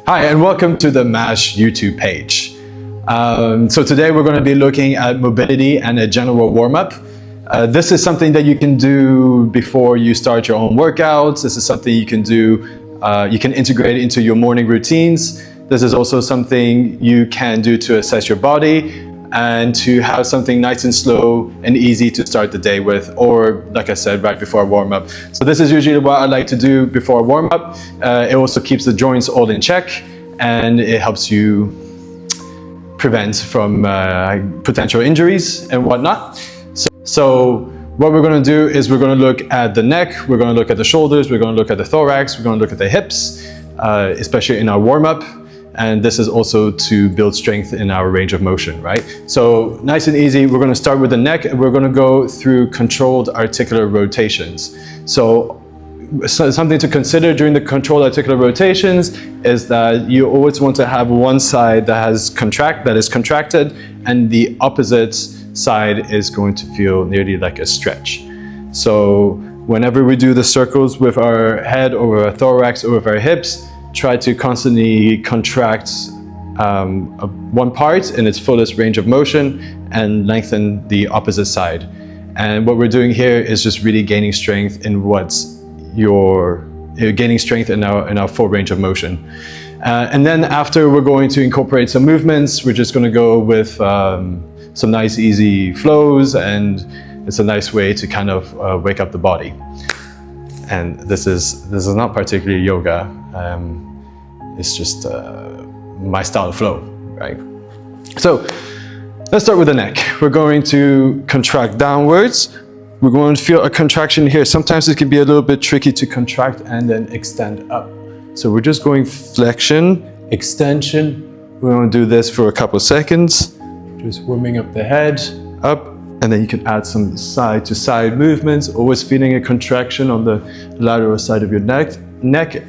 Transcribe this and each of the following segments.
Hi, and welcome to the MASH YouTube page. So today we're going to be looking at mobility and a general warm-up. This is something that you can do before you start your own workouts. This is something you can do, you can integrate into your morning routines. This is also something you can do to assess your body and to have something nice and slow and easy to start the day with, or like I said, right before a warm-up. So this is usually what I like to do before a warm-up. It also keeps the joints all in check, and it helps you prevent from potential injuries and whatnot. So what we're going to do is we're going to look at the neck, we're going to look at the shoulders, we're going to look at the thorax, we're going to look at the hips, especially in our warm-up. And this is also to build strength in our range of motion, right? So nice and easy, we're going to start with the neck, and we're going to go through controlled articular rotations. So something to consider during the controlled articular rotations is that you always want to have one side that is contracted, and the opposite side is going to feel nearly like a stretch. So whenever we do the circles with our head over our thorax or with our hips, try to constantly contract one part in its fullest range of motion and lengthen the opposite side. And what we're doing here is just really gaining strength in gaining strength in our full range of motion. And then after, we're going to incorporate some movements. We're just going to go with some nice easy flows, and it's a nice way to kind of wake up the body. And this is not particularly yoga. It's just my style of flow, right? So let's start with the neck. We're going to contract downwards. We're going to feel a contraction here. Sometimes it can be a little bit tricky to contract and then extend up. So we're just going flexion, extension. We're going to do this for a couple of seconds. Just warming up the head, up, and then you can add some side to side movements, always feeling a contraction on the lateral side of your neck,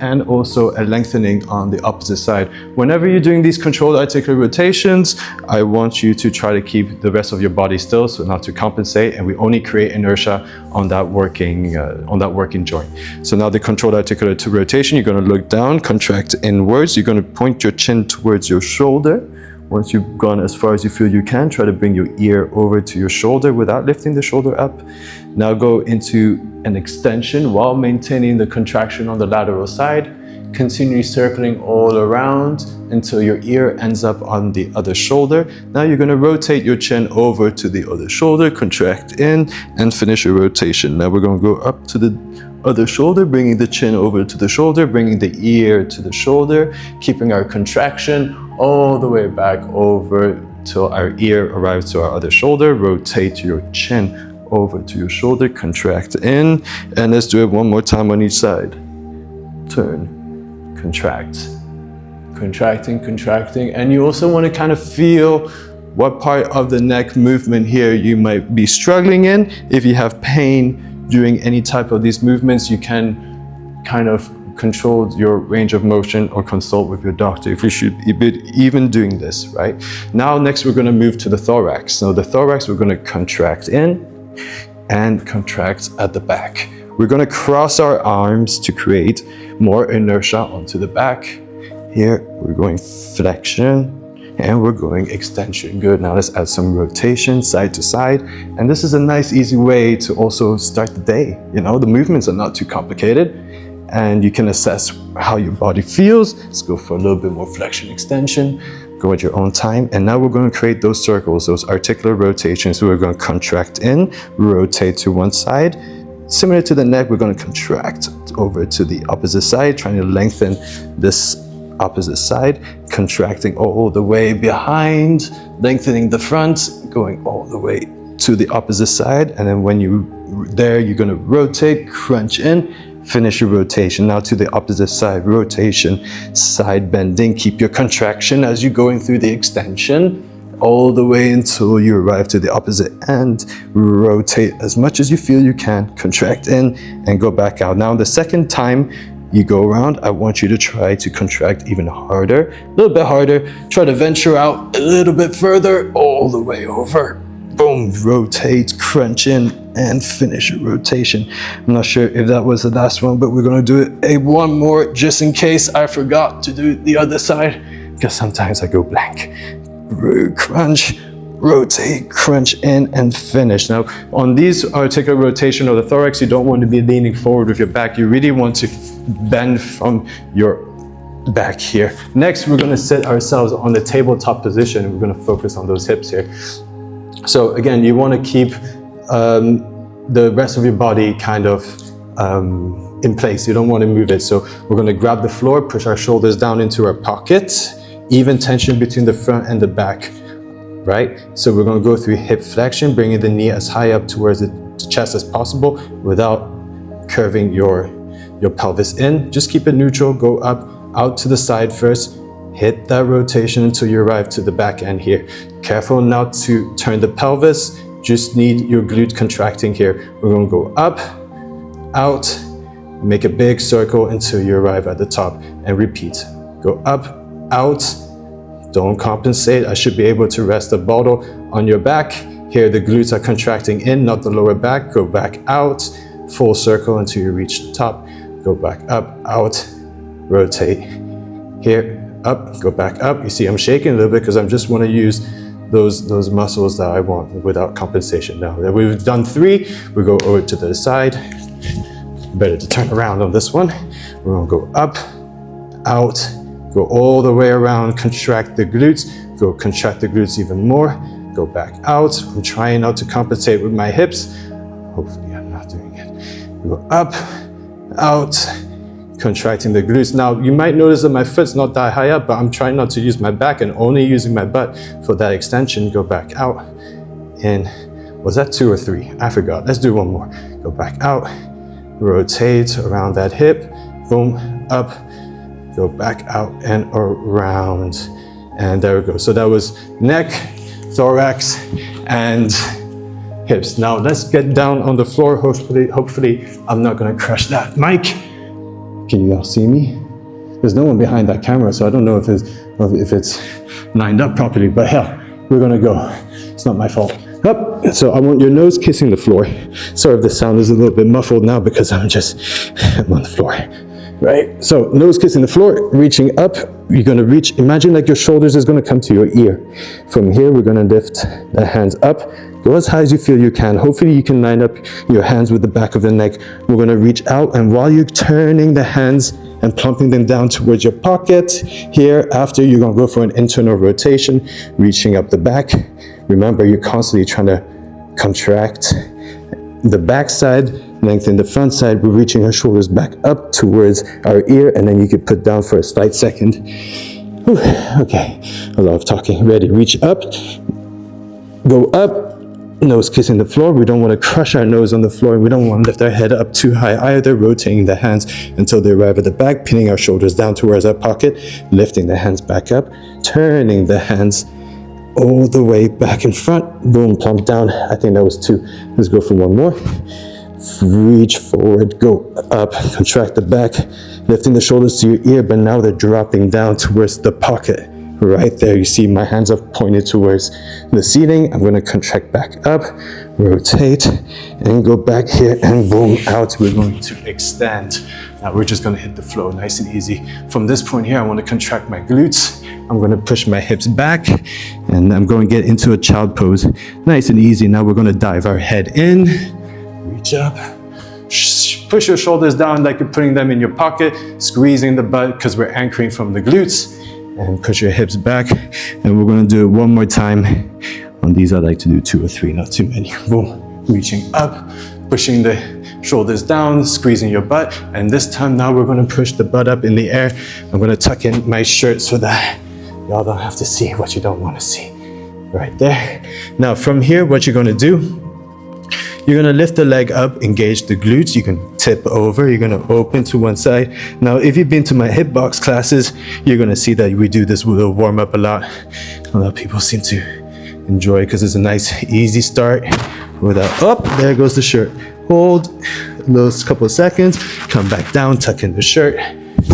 and also a lengthening on the opposite side. Whenever you're doing these controlled articular rotations, I want you to try to keep the rest of your body still, so not to compensate, and we only create inertia on that working joint. So now the controlled articular rotation, you're going to look down, contract inwards. You're going to point your chin towards your shoulder. Once you've gone as far as you feel you can, try to bring your ear over to your shoulder without lifting the shoulder up. Now go into an extension while maintaining the contraction on the lateral side. Continue circling all around until your ear ends up on the other shoulder. Now you're going to rotate your chin over to the other shoulder, contract in, and finish your rotation. Now we're going to go up to the other shoulder, bringing the chin over to the shoulder, bringing the ear to the shoulder, keeping our contraction all the way back over till our ear arrives to our other shoulder. Rotate your chin over to your shoulder, contract in, and let's do it one more time on each side. Turn, contract, contracting, contracting, and you also want to kind of feel what part of the neck movement here you might be struggling in. If you have pain during any type of these movements, you can kind of control your range of motion or consult with your doctor if you should be even doing this, right? Now, next we're going to move to the thorax. So the thorax, we're going to contract in and contract at the back. We're going to cross our arms to create more inertia onto the back. Here, we're going flexion and we're going extension. Good. Now let's add some rotation side to side. And this is a nice, easy way to also start the day. You know, the movements are not too complicated, and you can assess how your body feels. Let's go for a little bit more flexion, extension. Go at your own time. And now we're going to create those circles, those articular rotations. So we're going to contract in, rotate to one side. Similar to the neck, we're going to contract over to the opposite side, trying to lengthen this opposite side, contracting all the way behind, lengthening the front, going all the way to the opposite side. And then when you're going to rotate, crunch in, finish your rotation. Now to the opposite side, rotation, side bending. Keep your contraction as you're going through the extension all the way until you arrive to the opposite end. Rotate as much as you feel you can, contract in and go back out. Now the second time you go around, I want you to try to contract even harder, a little bit harder. Try to venture out a little bit further, all the way over. Boom. boom, rotate, crunch in, and finish your rotation. I'm not sure if that was the last one, but we're gonna do it one more just in case I forgot to do the other side, because sometimes I go blank. Crunch, rotate, crunch in, and finish. Now, on these articular rotation of the thorax, you don't want to be leaning forward with your back. You really want to bend from your back here. Next, we're going to sit ourselves on the tabletop position. We're going to focus on those hips here. So again, you want to keep the rest of your body kind of in place. You don't want to move it. So we're going to grab the floor, push our shoulders down into our pocket, even tension between the front and the back, right? So we're going to go through hip flexion, bringing the knee as high up towards the chest as possible without curving your pelvis in. Just keep it neutral, go up, out to the side first, hit that rotation until you arrive to the back end here. Careful not to turn the pelvis, just need your glute contracting here. We're going to go up, out, make a big circle until you arrive at the top, and repeat. Go up, out, don't compensate. I should be able to rest the bottle on your back. Here the glutes are contracting in, not the lower back. Go back out, full circle until you reach the top. Go back up, out, rotate. Here, up, go back up. You see I'm shaking a little bit because I just want to use those muscles that I want without compensation. Now that we've done 3, we go over to the side. Better to turn around on this one. We're gonna go up, out, go all the way around, contract the glutes, go contract the glutes even more, go back out. I'm trying not to compensate with my hips. Hopefully I'm not doing it. Go up, out, contracting the glutes. Now you might notice that my foot's not that high up, but I'm trying not to use my back and only using my butt for that extension. Go back out. And was that 2 or 3? I forgot. Let's do one more. Go back out, rotate around that hip, boom, up, go back out and around. And there we go. So that was neck, thorax, and hips. Now let's get down on the floor. Hopefully I'm not gonna crush that mic. Can you all see me? There's no one behind that camera, so I don't know if it's lined up properly, but hell, we're gonna go. It's not my fault. Up. So I want your nose kissing the floor. Sorry if the sound is a little bit muffled now because I'm on the floor. Right? So nose kissing the floor, reaching up. You're gonna reach, imagine like your shoulders is gonna come to your ear. From here, we're gonna lift the hands up. Go as high as you feel you can. Hopefully you can line up your hands with the back of the neck. We're gonna reach out, and while you're turning the hands and plumping them down towards your pocket, here, after you're gonna go for an internal rotation, reaching up the back. Remember, you're constantly trying to contract the back side, lengthen the front side. We're reaching our shoulders back up towards our ear, and then you could put down for a slight second. Whew, okay, a lot of talking. Ready, reach up, go up, nose kissing the floor. We don't want to crush our nose on the floor, and we don't want to lift our head up too high either. Rotating the hands until they arrive at the back, pinning our shoulders down towards our pocket, lifting the hands back up, turning the hands all the way back in front. Boom, plump down. I think that was 2. Let's go for one more. Reach forward, go up, contract the back, lifting the shoulders to your ear, but now they're dropping down towards the pocket. Right there, you see my hands are pointed towards the ceiling. I'm gonna contract back up, rotate, and go back here, and boom, out. We're going to extend. Now we're just gonna hit the floor nice and easy. From this point here, I wanna contract my glutes. I'm gonna push my hips back, and I'm going to get into a child pose. Nice and easy. Now we're gonna dive our head in, reach up, push your shoulders down like you're putting them in your pocket, squeezing the butt because we're anchoring from the glutes, and push your hips back. And we're gonna do it one more time. On these, I like to do 2 or 3, not too many. Boom, reaching up, pushing the shoulders down, squeezing your butt. And this time now we're gonna push the butt up in the air. I'm gonna tuck in my shirt so that y'all don't have to see what you don't wanna see. Right there. Now from here, what you're gonna do, you're gonna lift the leg up, engage the glutes. You can tip over, you're gonna open to one side. Now, if you've been to my hip box classes, you're gonna see that we do this with a warm up a lot. A lot of people seem to enjoy it because it's a nice, easy start. Without, up, there goes the shirt. Hold those couple of seconds, come back down, tuck in the shirt.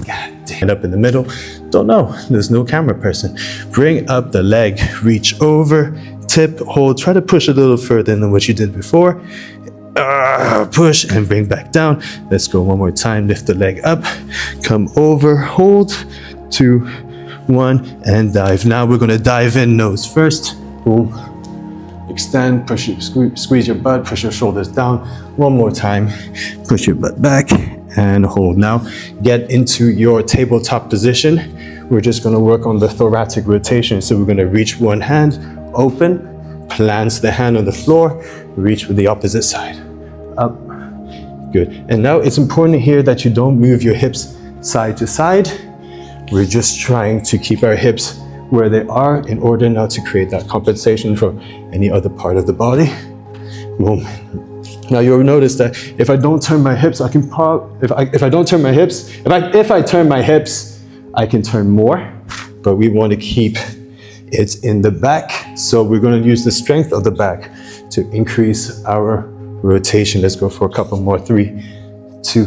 God damn, up in the middle. Don't know, there's no camera person. Bring up the leg, reach over, tip, hold, try to push a little further than what you did before. Push and bring back down. Let's go one more time. Lift the leg up, come over, hold, 2, 1, and dive. Now we're gonna dive in nose first. Boom. Extend, push your, squeeze your butt, push your shoulders down. One more time. Push your butt back and hold. Now get into your tabletop position. We're just gonna work on the thoracic rotation. So we're gonna reach one hand, open, plants the hand on the floor, reach with the opposite side. Up, good. And now it's important here that you don't move your hips side to side. We're just trying to keep our hips where they are in order not to create that compensation for any other part of the body. Boom. Now you'll notice that if I don't turn my hips, I can if I turn my hips, I can turn more, but we want to keep it in the back. So we're going to use the strength of the back to increase our rotation. Let's go for a couple more. 3, 2,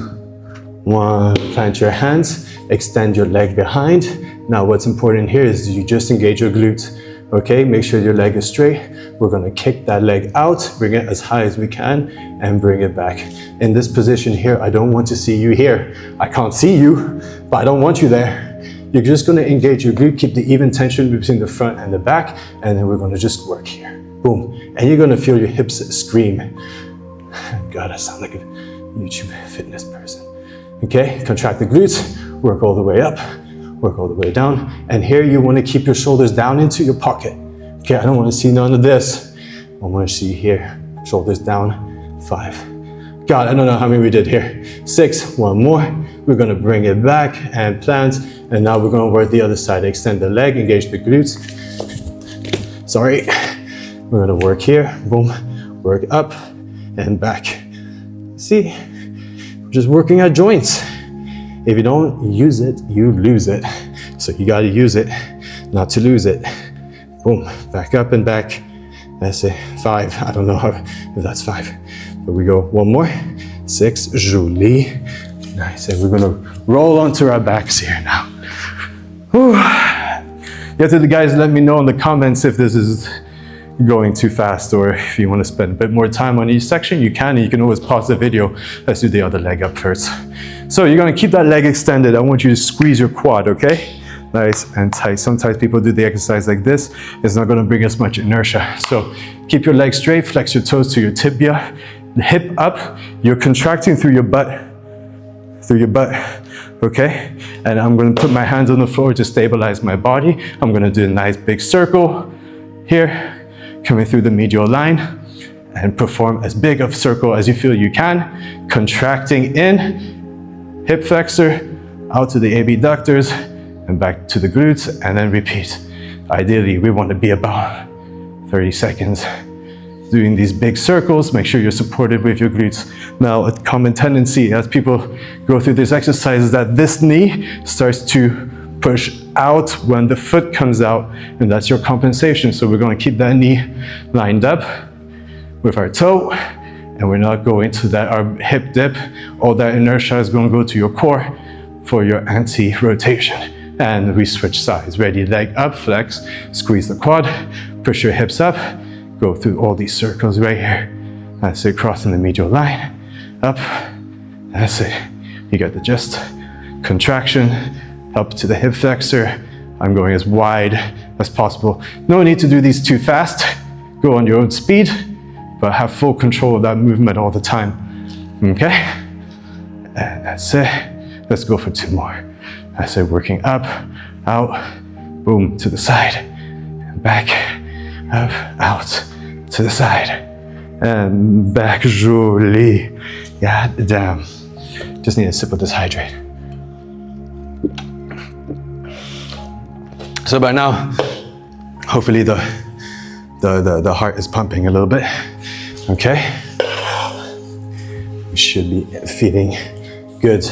1. Plant your hands, extend your leg behind. Now what's important here is you just engage your glutes. Okay, make sure your leg is straight. We're gonna kick that leg out, bring it as high as we can, and bring it back. In this position here, I don't want to see you here. I can't see you, but I don't want you there. You're just gonna engage your glute, keep the even tension between the front and the back, and then we're gonna just work here. Boom. And you're gonna feel your hips scream. God, I sound like a YouTube fitness person. Okay, contract the glutes, work all the way up, work all the way down. And here you wanna keep your shoulders down into your pocket. Okay, I don't wanna see none of this. I wanna see here, shoulders down, 5. God, I don't know how many we did here. 6, one more. We're gonna bring it back and plant. And now we're gonna work the other side. Extend the leg, engage the glutes. Sorry. We're gonna work here, boom, work up and back. See, we're just working our joints. If you don't use it, you lose it. So you gotta use it, not to lose it. Boom, back up and back. That's it, 5. I don't know if that's 5, but we go one more. 6, joli. Nice, and we're gonna roll onto our backs here now. Whew. Yeah, to the guys, let me know in the comments if this is going too fast or if you want to spend a bit more time on each section. You can always pause the video. Let's do the other leg up first. So you're gonna keep that leg extended. I want you to squeeze your quad, okay? Nice and tight. Sometimes people do the exercise like this. It's not gonna bring us much inertia. So keep your legs straight, flex your toes to your tibia, hip up. You're contracting through your butt, okay? And I'm gonna put my hands on the floor to stabilize my body. I'm gonna do a nice big circle here, coming through the medial line, and perform as big of a circle as you feel you can. Contracting in, hip flexor, out to the abductors, and back to the glutes, and then repeat. Ideally, we want to be about 30 seconds doing these big circles. Make sure you're supported with your glutes. Now, a common tendency as people go through this exercise is that this knee starts to push out when the foot comes out, and that's your compensation. So we're going to keep that knee lined up with our toe, and we're not going to that our hip dip. All that inertia is going to go to your core for your anti-rotation. And we switch sides. Ready, leg up, flex, squeeze the quad, push your hips up, go through all these circles right here. That's it, crossing the medial line, up, that's it. You got the gist. Contraction, up to the hip flexor. I'm going as wide as possible. No need to do these too fast. Go on your own speed, but have full control of that movement all the time. Okay? And that's it. Let's go for 2 more. That's it, working up, out, boom, to the side, and back, up, out, to the side, and back, joli. God damn. Just need a sip of this hydrate. So by now, hopefully the heart is pumping a little bit, okay? We should be feeling good.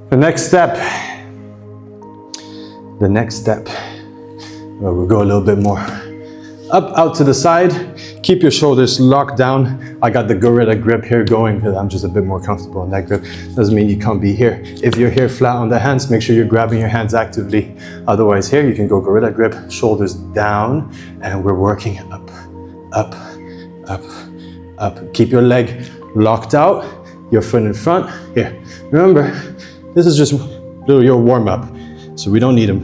The next step, well, we'll go a little bit more. Up, out to the side, Keep your shoulders locked down. I got the gorilla grip here going because I'm just a bit more comfortable in that grip. Doesn't mean you can't be here. If you're here flat on the hands, make sure you're grabbing your hands actively. Otherwise here, you can go gorilla grip, shoulders down, and we're working up, up, up, up. Keep your leg locked out, your foot in front. Here, remember, this is just your warm up. So we don't need to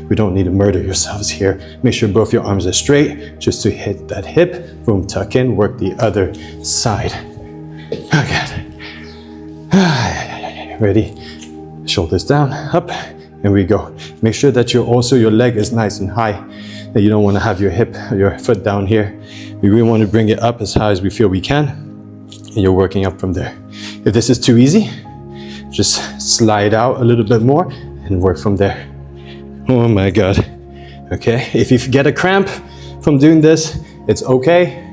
we don't need to murder yourselves here. Make sure both your arms are straight, just to hit that hip. Boom, tuck in, work the other side. Okay. Ready? Shoulders down, up, and we go. Make sure that your leg is nice and high. That you don't want to have your foot down here. We really want to bring it up as high as we feel we can. And you're working up from there. If this is too easy, just slide out a little bit more and work from there. Oh my God. Okay, if you get a cramp from doing this, it's okay.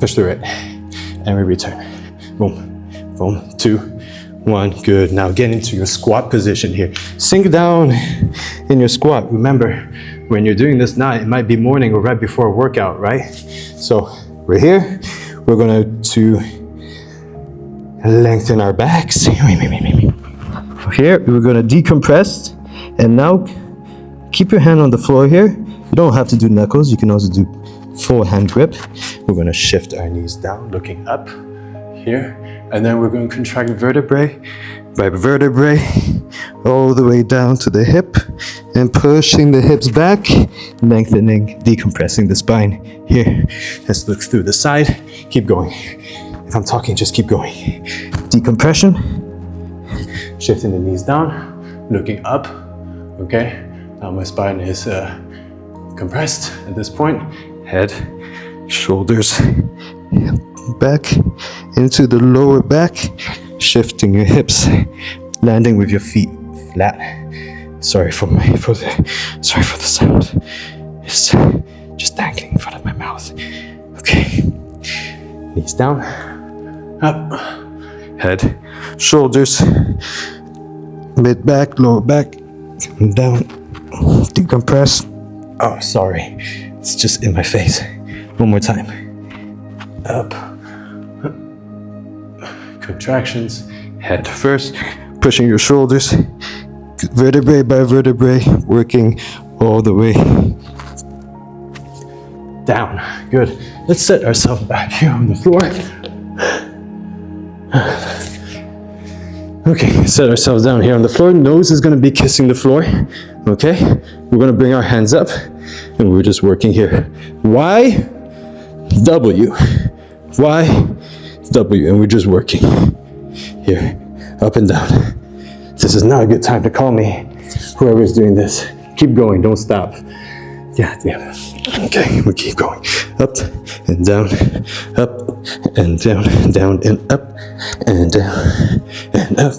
Push through it. And we return. Boom, boom, 2, 1, good. Now get into your squat position here. Sink down in your squat. Remember, when you're doing this now, it might be morning or right before a workout, right? So we're here. We're going to lengthen our backs. Here, we're going to decompress. And now, keep your hand on the floor here. You don't have to do knuckles. You can also do full hand grip. We're going to shift our knees down, looking up here. And then we're going to contract vertebrae by vertebrae all the way down to the hip and pushing the hips back, lengthening, decompressing the spine. Here, let's look through the side. Keep going. If I'm talking, just keep going. Decompression, shifting the knees down, looking up. Okay, now my spine is compressed at this point. Head, shoulders, back into the lower back, shifting your hips, landing with your feet flat. Sorry for the sound. It's just dangling in front of my mouth. Okay, knees down, up, head, shoulders, mid back, lower back. Come down, decompress. Oh, sorry, it's just in my face. One more time. Up. Contractions. Head first, pushing your shoulders, vertebrae by vertebrae, working all the way down. Good. Let's set ourselves back here on the floor. Okay, set ourselves down here on the floor. Nose is going to be kissing the floor. Okay, we're going to bring our hands up and we're just working here. Y, W, Y, W, and we're just working here, up and down. This is not a good time to call me, whoever is doing this. Keep going, don't stop. God damn it. Okay, we keep going. Up and down, up and down, down and up and down and up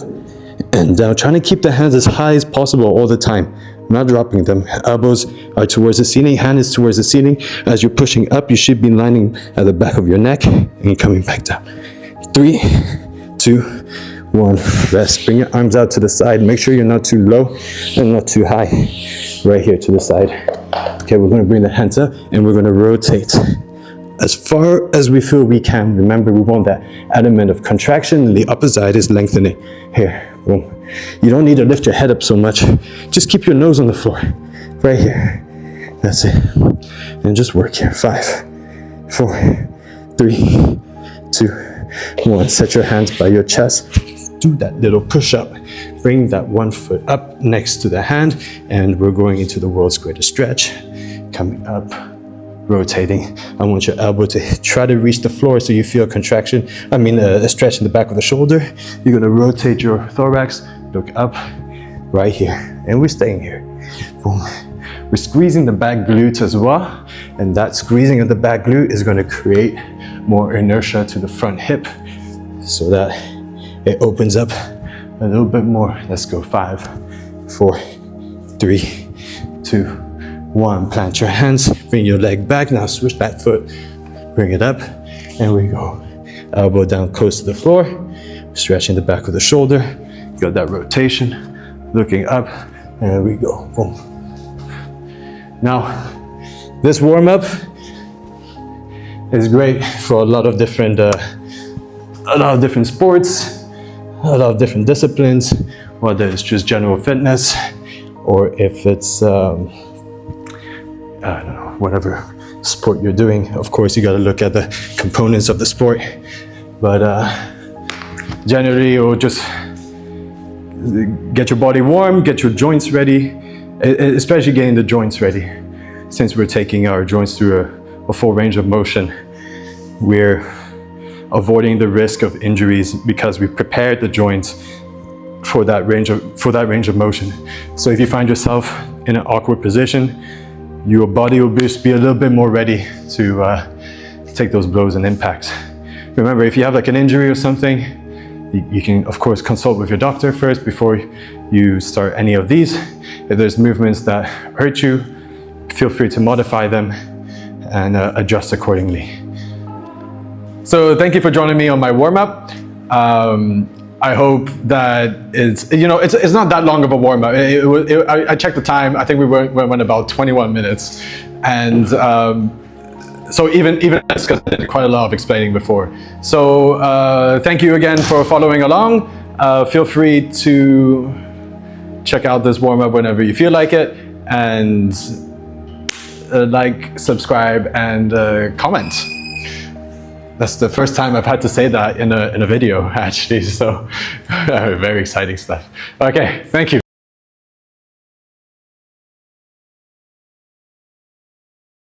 and down. Trying to keep the hands as high as possible all the time. Not dropping them. Elbows are towards the ceiling, hand is towards the ceiling. As you're pushing up, you should be lining at the back of your neck and coming back down. 3, 2, 1. Rest. Bring your arms out to the side. Make sure you're not too low and not too high. Right here to the side. Okay, we're going to bring the hands up and we're going to rotate as far as we feel we can. Remember, we want that element of contraction, and the upper side is lengthening. Here, boom. You don't need to lift your head up so much. Just keep your nose on the floor. Right here. That's it. And just work here. 5, 4, 3, 2, 1. Set your hands by your chest. Do that little push-up. Bring that one foot up next to the hand, and we're going into the world's greatest stretch. Coming up, rotating. I want your elbow to try to reach the floor so you feel a stretch in the back of the shoulder. You're going to rotate your thorax, look up, right here, and we're staying here. Boom. We're squeezing the back glute as well, and that squeezing of the back glute is going to create more inertia to the front hip so that it opens up a little bit more. Let's go. 5, 4, 3, 2, 1. Plant your hands, bring your leg back. Now switch that foot, bring it up, and we go. Elbow down close to the floor, stretching the back of the shoulder. Got that rotation, looking up, and we go. Boom. Now, this warm-up is great for a lot of different sports, a lot of different disciplines, whether it's just general fitness or if it's I don't know, whatever sport you're doing. Of course, you got to look at the components of the sport, but generally you'll just get your body warm, get your joints ready, especially getting the joints ready. Since we're taking our joints through a full range of motion, we're avoiding the risk of injuries because we prepared the joints for that range of motion. So if you find yourself in an awkward position, your body will just be a little bit more ready to take those blows and impacts. Remember, if you have like an injury or something, you can of course consult with your doctor first before you start any of these. If there's movements that hurt you, feel free to modify them and adjust accordingly. So thank you for joining me on my warm-up. I hope that it's not that long of a warm-up. I checked the time. I think we went about 21 minutes, and so even because I did quite a lot of explaining before. So thank you again for following along. Feel free to check out this warm-up whenever you feel like it, and like, subscribe, and comment. That's the first time I've had to say that in a video, actually, so very exciting stuff. Okay, thank you.